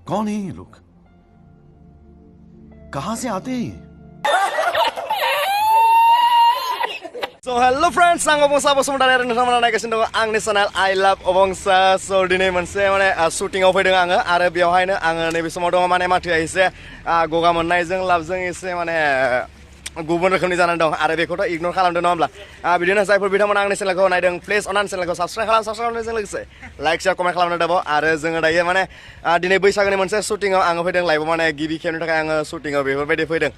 कौन है ये लोग? कहां से आते हैं? So hello friends, आं अबंसा बसुमतारी आरो नोंथांमोना नायगासिनो दङ आंनि चेनेल I love अबंसा। So दिनै मोनसे माने शुटिंआव फैदों आङो आरो बेवहायनो आङो नैबे समाव दङ माने माथोआ एसे गगा मोननायजों लाबजों एसे माने गुबुन रोखोमनि जानानै दं आरो बेखौथ' इगनर खालामदों नङा होमब्ला बिदिनो जायफोर बिथांमोना आंनि चेनेलखौ नायदों प्लिज अननानै चेनेलखौ साबस्क्राइब खालामनायजों लोगोसे लाइक शेयार कमेन्ट खालामनो दाबाव आरो जोङो दायो माने दिनै बैसागोनि मोनसे शुटिंआव आङो फैदों लाइभआव माने गिबि खेबनि थाखाय आङो शुटिंआव बेफोरबायदि फैदों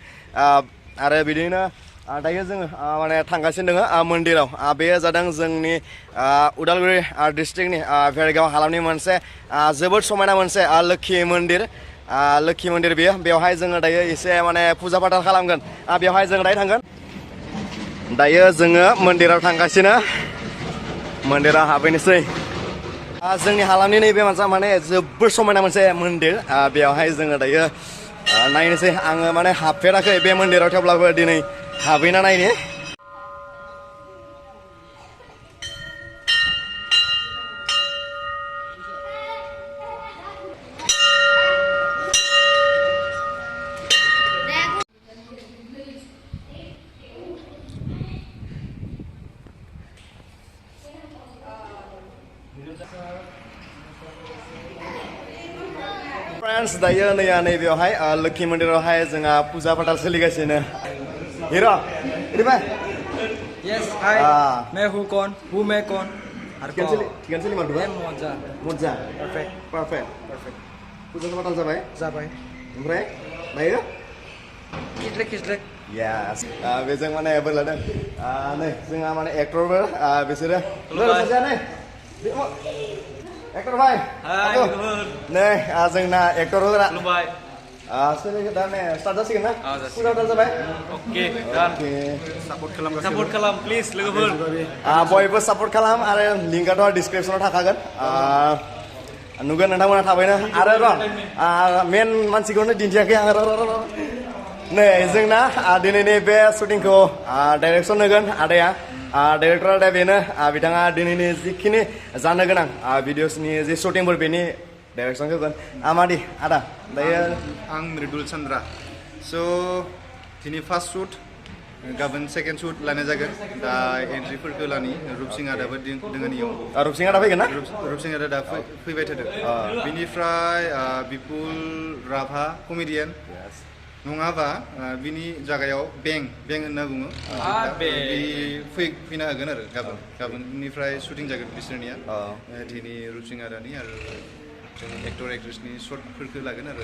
आरो बिदिनो दायो जोङो माने थांगासिनो दङ मन्दिराव बेयो जादों जोंनि उदालगुरि डिस्ट्रिक्टनि भेरगाव हालामनि मोनसे जोबोद समायना मोनसे लोखि मन्दिर लोखि मन्दिर बेवहाय जोङो दायो एसे माने फुजा फाथाल खालामगोन बेवहाय जों दायो थांगोन दायो जोङो मन्दिराव थांगासिनो मन्दिराव हाबहैनोसै जोंनि हालामनि नैबे मोनसे माने जोबोद समायना मोनसे मन्दिर बेवहाय जोङो दायो नायनोसै आङो माने हाबफेराखै बे मन्दिराव थेवब्लाबो दिनै हाबहैना नायनि फ्रेंड्स दायो नैबेयावहाय लोखि मन्दिरावहाय जोंहा फुजा फाथाल सोलिगासिनो हिरो रेडी भाई यस हाय मैं हूं कौन थिगानो सोलिमारदों बा मजा परफेक्ट फुजा फाथाल जाबाय ओमफ्राय दायो किजलेक यस बेजों माने बोर लादों नै जोंहा माने एक्टरबो बिसोरो नै एक्टर भाई नै जोंना एक्टर होग्रा दा नै स्टार्ट जासिगोन ना फुजा फाथाल जाबाय ओके सापर्ट खालाम प्लिज लोगोफोर बयबो सापर्ट खालाम आरो लिंकआथ' डिसक्रिपसनाव थाखागोन नुगोन नोंथांमोना थाबैनो आरो र' मेन मानसिखौनो दिन्थियाखै आं र' नै जोंना दिनैनि बे शुटिंखौ डाइरेक्सन होगोन आदाया डाइरेक्टरा दा बेनो बिथाङा दिनैनि जिखिनि जानो गोनां भिडिअसनि जि शुटिंफोर बेनि डाइरेक्सन होगोन मादि आदा दायो आं मृदुल चन्द्रा स' दिनै फार्स्ट शुट गाबोन सेकेन्ड शुट लानाय जागोन दा एन्ट्रिफोरखौ लानि रुपसिं आदाबो दोङो नियाव रुपसिं आदा फैगोन ना रुपसिं आदा दा फैबाय थादों बिनिफ्राय बिपुल राभा कमेडियान नङाबा बिनि जागायाव बें होनना बुङो फैनो हागोन आरो गाबोननिफ्राय शुटिं जागोन बिसोरनिया दिनै रुपसिं आदानि आरो जों एक्टर एक्ट्रेसनि शर्टफोरखौ लागोन आरो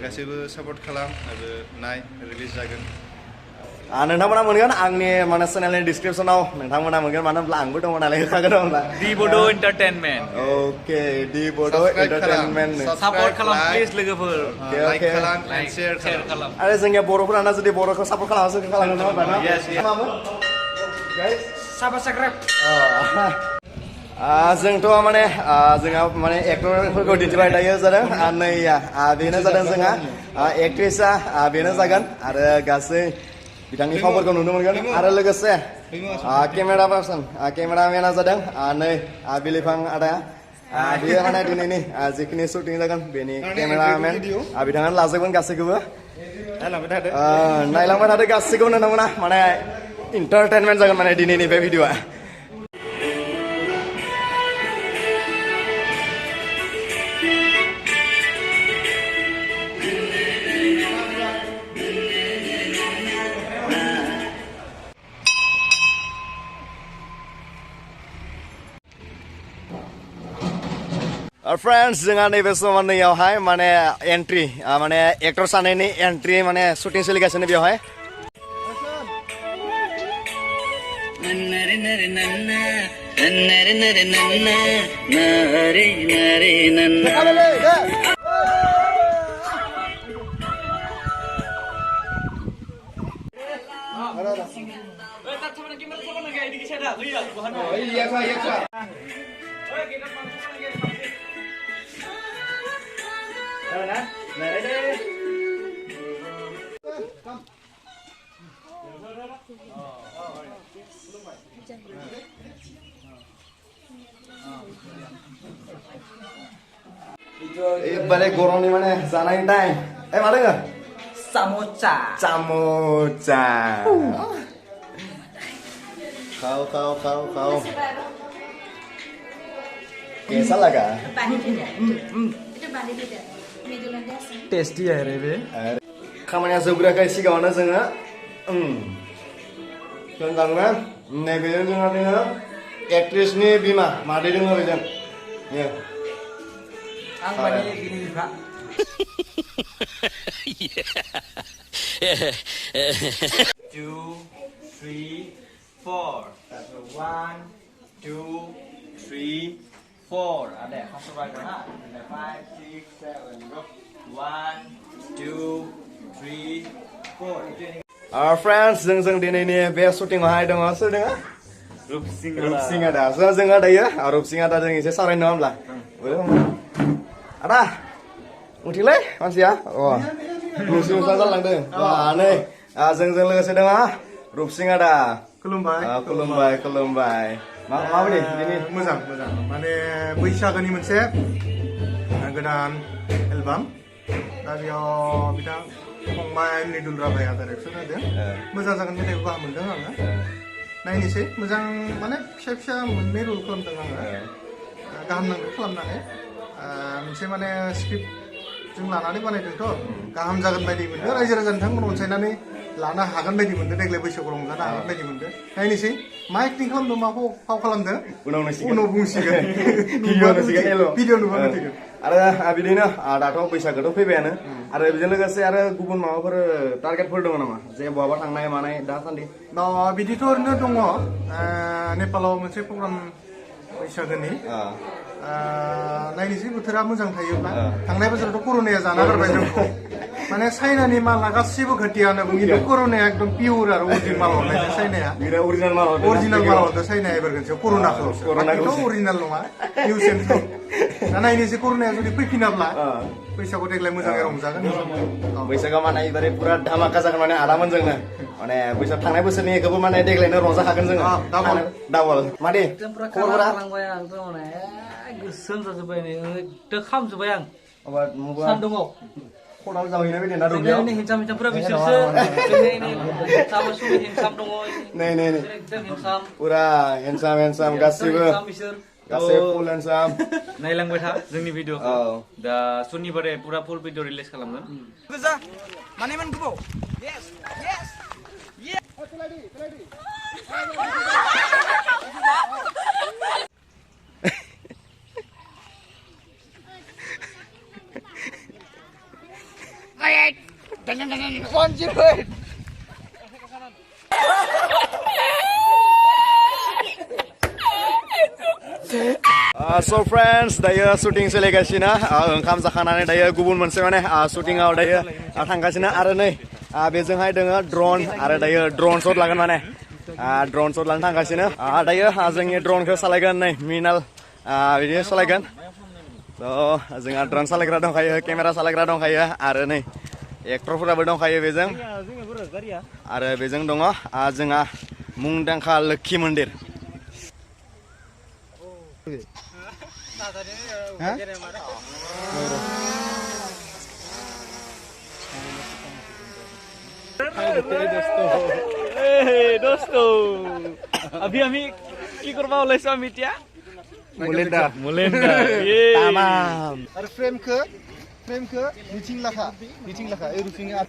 गासैबो सापर्ट खालाम आरो नाय रिलिज जागोन नोंथांमोना मोनगोन आंनि माने चेनेलनि डिसक्रिपसनाव नोंथांमोना मोनगोन मानो होनब्ला आंबो दङ नालाय होखागोन होनब्ला दि बड' एन्टारटेनमेन्ट ओके दि बड' एन्टारटेनमेन्ट सापर्ट खालाम प्लिज लोगोफोर लाइक खालाम शेयार खालाम आरो जोंनिया बर'फोराना जुदि बर'खौ सापर्ट खालामो खालामगोन नङा होनबा ना मामोन गाइस साबस्क्राइब जोंथ' माने जोंहा माने एक्टरफोरखौ दिन्थिबाय दायो जादों नैया बेनो जादों जोंहा एक्ट्रेसा बेनो जागोन आरो गासै बिथांनि फावफोरखौ नुनो मोनगोन आरो लोगोसे केमेरा पार्सन केमेरामेना जादों नै बिलिफां आदाया बेयो माने दिनैनि जिखिनि शुटिं जागोन बेनि केमेरामेन बिथाङानो लाजोबगोन गासैखौबो नायलांबाय थादो गासैखौबो नुनो मोना माने इन्टारटेनमेन्ट जागोन माने दिनैनि बे भिडिअआ फ्रेंड्स जोंहा नैबे समाव नैयावहाय माने एंट्री माने एक्टर सानैनि एंट्री माने शुटिं सोलिगासिनो बेवहाय balik gorong di mana? Sana yang time. Mana nggak? Samosa. Samosa. Kau. Kesal lah kah? Bani tidak. Itu bani tidak. Medulan dasar. Tasty ya Rebe. Kamanya segera kasih kau na senga. Tentangnya, nebelin dengan dia. Aktris ni Bima, mari dengan bejan. Ya. Ang bani gini juga. 2, 3, 4. That's 1, 2, 3, 4. Ada masuk lagi kan? Ada 5, 6, 7. Go. 1, 2, 3, 4. Itu ini. Friends, jeng di ini best shooting hai dong, asal dengan Rupsing Rupsing ada, so jeng ada ya, Rupsing ada jeng isi sarai nom lah. Ada, mutilai masih ya, wah, Rupsing saja lang deh, wah nih, jeng logosi dengan Rupsing ada. Kelumbai. माबायदि दिनै मोजां माने बैसागोनि मोनसे गोदान album दा बेयाव बिथां फंबाय मृदुल राभाया डाइरेक्सन होदों मोजां जागोन मेथाइखौ गाहाम मोनदों आङो नायनोसै मोजां माने फिसा मोननै रल खालामदों आङो गाहाम नांदों खालामनानै मोनसे माने स्क्रिप्ट जों लानानै बानायदोंथ' गाहाम जागोन बायदि मोनदों रायजो राजा नोंथांमोन अनसायनानै लानो हागोन बायदि मोनदों देग्लाय बैसागु रंजानो हागोन बायदि मोनदों नायनोसै मा एक्टिं खालामदों मा फाव खालामदों उनाव बुंसिगोन भिडिअ नुबा मिथिगोन आरो बिदिनो दाथ' बैसागोथ' फैबायानो आरो बेजों लोगोसे आरो गुबुन माबाफोर टारगेटफोर दङ नामा जे बहाबा थांनाय मानाय दासान्दि बिदिथ' ओरैनो दङ नेपालाव मोनसे प्रग्राम बैसागोनि नायनोसै बोथोरा मोजां थायोब्ला थांनाय बोसोरावथ' कर'नाया जाना गारबाय जोंखौ माने चाइनानि माला गासिबो घटियानो खिन्थु कर'नाया एकदम पियर आरो अरिजिनेल माल हरनायसो चाइनाया अरिजिनेल माल हरदो चाइनाया एबार खनसेयाव कर'नाखौथ' अरिजिनेल नङा निउस एन्ड दा नायनोसै कर'नाया जुदि फैफिनाब्ला बैसागु देग्लाय मोजाङै रंजागोन बैसागआ माने एबारे पुरा धामाका जागोन माने आदामोन जोंनो माने बैसाग थांनाय बोसोरनिखौबो माने देग्लायनो रंजाखागोन जोङो डाबल मादि खबरफोरा गोसोम जाजोब्बाय नै एकदम खामजोब्बाय आं सान्दुङाव सान्दुङाव खदाल जावहैनाय बायदि ना दुब्लियाव हिंसामफोरा बिसोरसो हिंसाम दङ नै एकदम हिंसाम पुरा हेन्डसाम गासिबो बिसोर गासिबो फुल हेन्डसाम नायलांबाय था जोंनि भिडिअखौ दा सनिबारे पुरा फुल भिडिअ रिलिज खालामगोन गोजा माने मान गोबाव yes So friends, dayo shooting soलिगासिनो ओंखाम जाखांनानै दायो गुबुन मोनसे माने shootingआव दायो थांगासिनो आरो नै बेजोंहाय दोङो ड्रन आरो दायो ड्रन शट लागोन माने ड्रन शट लानो थांगासिनो दायो जोंनि ड्रनखौ सालायगोन नै मिनाल बिदिनो सालायगोन थ' जोंहा ड्रन सालायग्रा दंखायो केमेरा सालायग्रा दंखायो आरो नै एक्टरफोराबो दंखायो बेजों आरो बेजों दङ जोंहा मुंदांखा लोक्षि मन्दिर दोस्तो अभी हामी के करबा ओलाइছো আমি এতিয়া मुलेन्दा tamam आरो फ्रेमखौ मिथिं लाखा रुफिंआ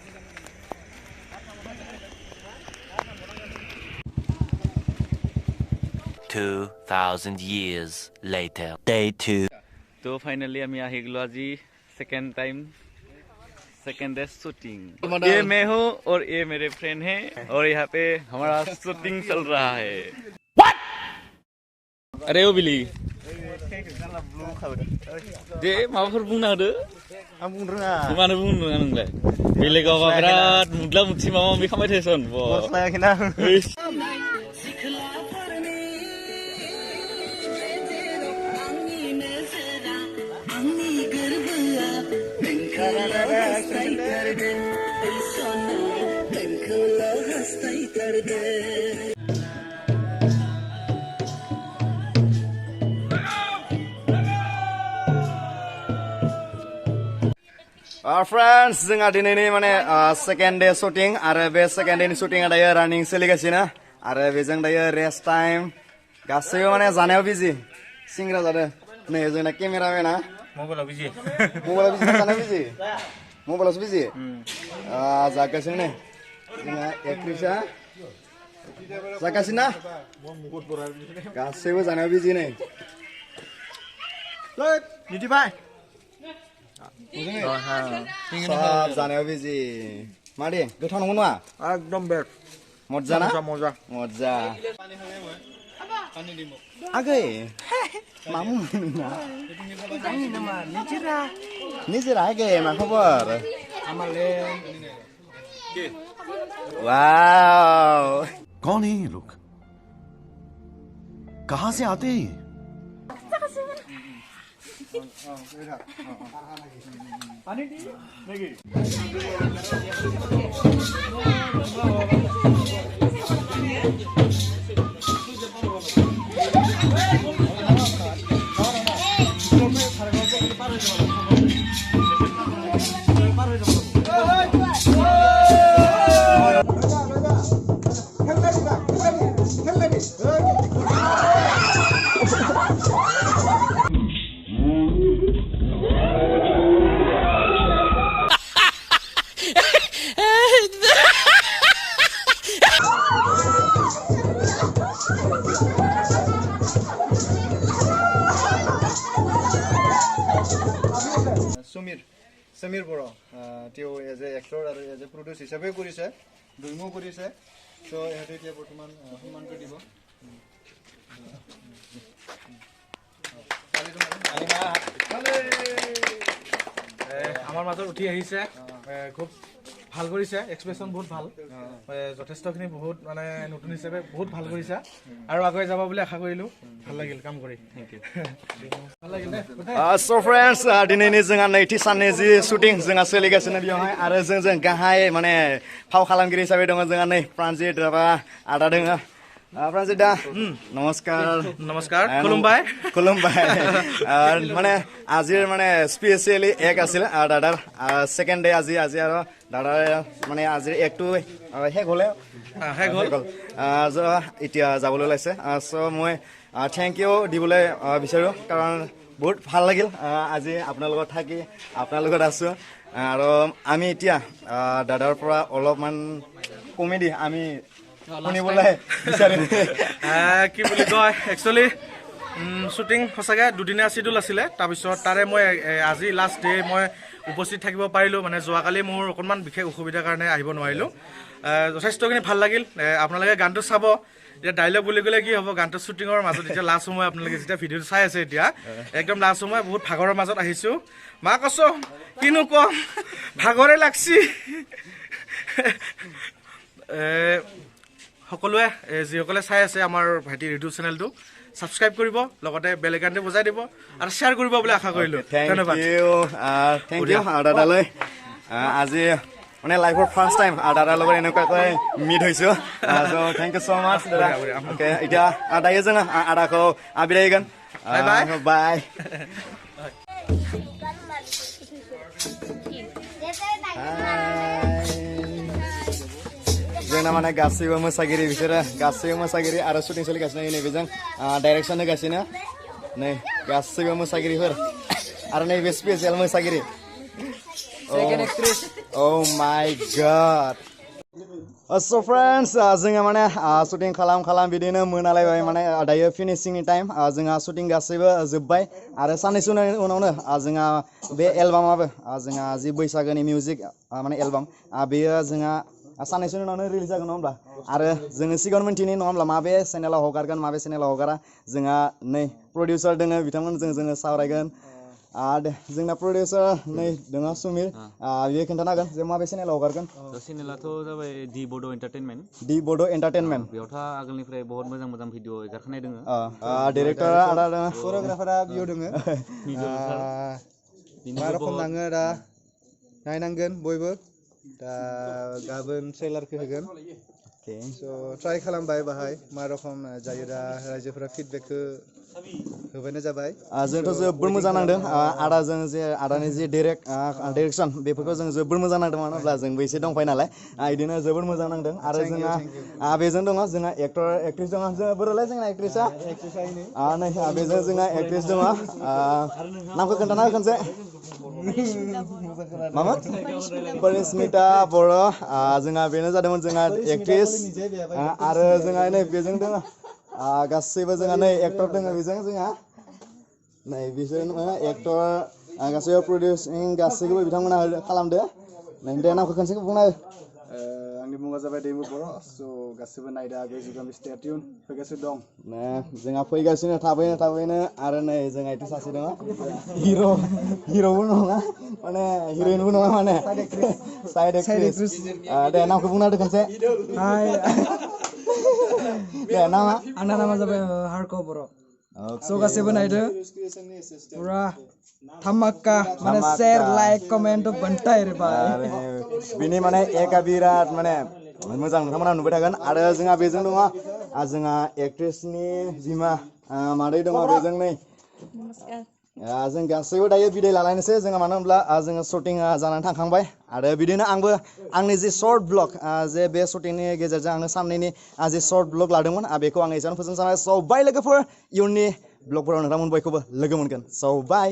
2,000 years later. Day 2. तो फाइनली আমি আহি গলো আজি सेकंड डे शूटिंग ये मैं हूँ और ये मेरे फ्रेंड हैं और यहाँ पे हमारा शूटिंग चल रहा है What? अरे ओ बिली दे माबाफोर बुंना होदो आं बुंनो रोङा मानो बुंनो रोङा नोंलाय बेलेगावबा बिराद मुदला मुदसि माबा माबि खालामबाय थायोसन बस लायाखैना फ्रेंड्स जोंहा दिनैनि माने सेकेन्ड डे शुटिं आरो बे सेकेन्ड डेनि शुटिंआ दायो रानिं सोलिगासिनो आरो बेजों दायो रेस्ट टाइम गासैबो माने जानायाव बिजि सिंग्रा जादों नै जोंना केमेरामेना मबाइलाव बिजि जानायाव बिजि मबाइलावसो बिजि जागासिनो नै जोंहा एक्ट्रिसा जागासिनो ना गासैबो जानायाव बिजि नै निदिबाय सब जानायाव बिजि मादि गोथाव नंगौ नङा एकदम बेस्ट मजा ना मजा मजा आगै मामु नोंना आंनि नामा निजिरा निजेरा आगै मा खबर आमाले वाव कौन है ये लोग कहां से आते हैं समीर बर' তেওঁ এজ এ এক্টৰ আৰু এজ এ প্ৰডিউচ হিচাপে কৰিছে ডুইমো কৰিছে চ' ইহঁতে এতিয়া বৰ্তমান সন্মানটো দিব আমাৰ মাজত উঠি আহিছে খুব ভাল কৰিছে এক্সপ্ৰেছন বহুত ভাল যথেষ্টখিনি বহুত মানে নতুন হিচাপে বহুত ভাল কৰিছে আৰু আগুৱাই যাব বুলি আশা কৰিলোঁ ভাল লাগিল কাম কৰি ভাল লাগিল নে so friends दिनैनि जोंहा नैथि साननि जि शुटिं जोंहा सोलिगासिनो बेवहाय आरो जों गाहाय माने फाव खालामगिरि हिसाबै दङ जोंहा नै प्रान्जित राभा आदा दङ प्रान्जित दा নমস্কাৰ খুলুমবাই মানে আজিৰ মানে স্পেচিয়েলি এক আছিল দাদাৰ ছেকেণ্ড ডে আজি আৰু দাদাৰ মানে আজিৰ একটো শেষ হ'লে এতিয়া যাবলৈ ওলাইছে চ' মই থেংক ইউ দিবলৈ বিচাৰোঁ কাৰণ বহুত ভাল লাগিল আজি আপোনাৰ লগত থাকি আপোনাৰ লগত আছোঁ আৰু আমি এতিয়া দাদাৰ পৰা অলপমান কমেডি আমি শুনিবলৈ বিচাৰিম কি বুলি কয় একচুৱেলি শ্বুটিং সঁচাকৈ দুদিনীয়া চিডিউল আছিলে তাৰপিছত তাৰে মই আজি লাষ্ট ডে মই উপস্থিত থাকিব পাৰিলোঁ মানে যোৱাকালি মোৰ অকণমান বিশেষ অসুবিধাৰ কাৰণে আহিব নোৱাৰিলোঁ যথেষ্টখিনি ভাল লাগিল আপোনালোকে গানটো চাব এতিয়া ডাইলগ বুলি ক'লে কি হ'ব গানটো শ্বুটিঙৰ মাজত এতিয়া লাষ্ট সময় আপোনালোকে যেতিয়া ভিডিঅ'টো চাই আছে এতিয়া একদম লাষ্ট সময় বহুত ভাগৰৰ মাজত আহিছোঁ মা কৈছোঁ কিনো কম ভাগৰে লাগছি সকলোৱে যিসকলে চাই আছে আমাৰ ভাইটি ৰেডিঅ' চেনেলটো ছাবস্ক্ৰাইব কৰিব লগতে বেল আইকনটো বজাই দিব আৰু শ্বেয়াৰ কৰিব বুলি আশা কৰিলোঁ ধন্যবাদ থেংক ইউ দাদালৈ আজি মানে লাইফৰ ফাৰ্ষ্ট টাইম দাদাৰ লগত এনেকুৱাকৈ মিট হৈছোঁ থেংক ইউ ছ' মাছ দাদা অ'কে এতিয়া দায়ে जों आदाखौ बिदायगोन बाय जोंना माने गासैबो मोसागिरि बिसोरो गासैबो मोसागिरि आरो शुटिं सोलिगासिनो नैबेजों डाइरेक्सन होगासिनो नै गासैबो मोसागिरिफोर आरो नैबे स्पेसियेल मोसागिरि second actress Oh my god. So friends, जोङो माने शुटिं खालाम बिदिनो मोनालायबाय माने दायो फिनिशिंनि टाइम जोंहा शुटिं गासैबो जोब्बाय आरो साननैसो उनावनो जोंहा बे एलबामाबो जोंहा जि बैसागोनि मिउजिक माने एलबाम बेयो जोंहा साननैसोनि उनावनो रिलिज जागोन नङा होमब्ला आरो जोङो सिगाङाव मिन्थिनि नङा होमब्ला माबे चेनेलाव हगारगोन माबे चेनेलाव हगारा जोंहा नै प्रडिउसार दोङो बिथांमोनजों जोङो सावरायगोन आरो जोंना प्रडिउसार नै दङ सुमिर बियो खोन्थानो हागोन जे माबे चेनेलाव हगारगोन चेनेलाथ' जाबाय दि बड' एन्टारटेनमेन्ट दि बड' एन्टारटेनमेन्ट बेयावथ' आगोलनिफ्राय बहुत मोजां मोजां भिडिअ एगारखानाय दोङो डिरेक्टरा आदा दङ फट'ग्राफारा बियाव दोङो मा रखम नाङो दा नायनांगोन बयबो दा गाबोन ट्रेलारखौ होगोन स' ट्राइ खालामबाय बाहाय मा रखम जायो दा रायजोफोरा फिडबेकखौ होबानो जाबाय जोंथ' जोबोर मोजां नांदों आदाजों जे आदानि जे डिरेक्सन बेफोरखौ जों जोबोर मोजां नांदों मानो होनब्ला जोंबो एसे दंफायो नालाय बिदिनो जोबोर मोजां नांदों आरो जोंहा बेजों दङ जोंहा एक्टर एक्ट्रिस दङ जों बोरैलाय जोंना एक्ट्रिसा नै बेजों जोंहा एक्ट्रिस दङ नामखौ खोन्थाना हो खनसे मामोन परिस्मिता बर' जोंहा बेनो जादोंमोन जोंहा एक्ट्रिस आरो जोंहा नै बेजों दङ गासैबो जोंहा नै एक्टर दङ बेजों जोंहा नै बिसोर एक्टर गासैबो प्रडिउसिं गासैखौबो बिथांमोना खालामदो नै दे नामखौ खनसेखौ बुंना हो आंनि मुङा जाबाय दैमु बर' स' गासैबो नायदा बेजिगाम स्टे टिउन फैगासिनो दं जोंहा फैगासिनो थाबैनो आरो नै जोंहा इथ' सासे दङ हिर'बो नङा माने हिर'इनबो नङा माने साइड एक्ट्रिस दे नामखौ बुंना होदो खनसे दे नामा आंना नामा जाबाय हारक बर' स' गासैबो नायदो पुरा धामाका माने शेयर लाइक कमेन्ट बनताय रे भाई बिनि माने एका बिराद माने मोजां नोंथांमोना नुबाय थागोन आरो जोंहा बेजों दङ जोंहा एक्ट्रेसनि बिमा मादै दङ बेजों नै जों गासैबो दायो बिदाय लालायनोसै जोंहा मानो होनब्ला जोङो शुटिंआ जानानै थांखांबाय आरो बिदिनो आंबो आंनि जि शर्ट ब्लग जे बे शुटिंनि गेजेरजों आङो साननैनि जि शर्ट ब्लग लादोंमोन बेखौ आं एसेयावनो फोजोबजानाय स' बाय लोगोफोर इयुननि ब्लगफोराव नोंथांमोन बयखौबो लोगो मोनगोन स' बाय